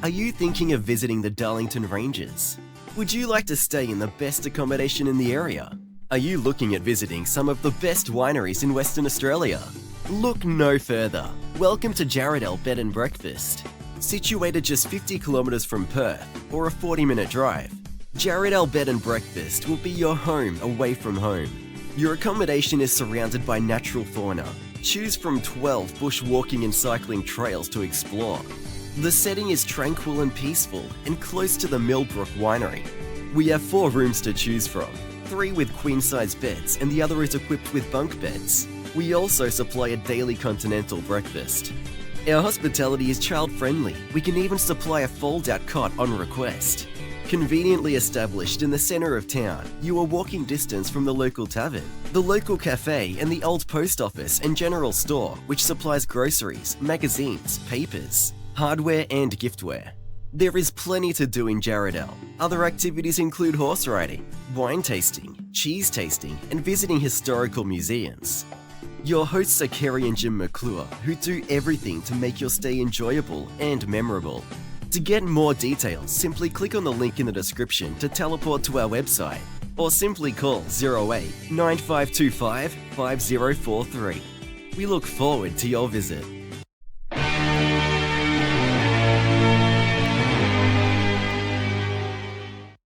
Are you thinking of visiting the Darlington Ranges? Would you like to stay in the best accommodation in the area? Are you looking at visiting some of the best wineries in Western Australia? Look no further. Welcome to Jarradale Bed and Breakfast. Situated just 50 kilometres from Perth, or a 40-minute drive, Jarradale Bed and Breakfast will be your home away from home. Your accommodation is surrounded by natural fauna. Choose from 12 bushwalking and cycling trails to explore. The setting is tranquil and peaceful and close to the Millbrook Winery. We have 4 rooms to choose from, 3 with queen-size beds and the other is equipped with bunk beds. We also supply a daily continental breakfast. Our hospitality is child-friendly. We can even supply a fold-out cot on request. Conveniently established in the centre of town, you are walking distance from the local tavern, the local cafe and the old post office and general store, which supplies groceries, magazines, papers, hardware and giftware. There is plenty to do in Jarradale. Other activities include horse riding, wine tasting, cheese tasting and visiting historical museums. Your hosts are Kerry and Jim McClure, who do everything to make your stay enjoyable and memorable. To get more details, simply click on the link in the description to teleport to our website, or simply call 08 9525 5043. We look forward to your visit.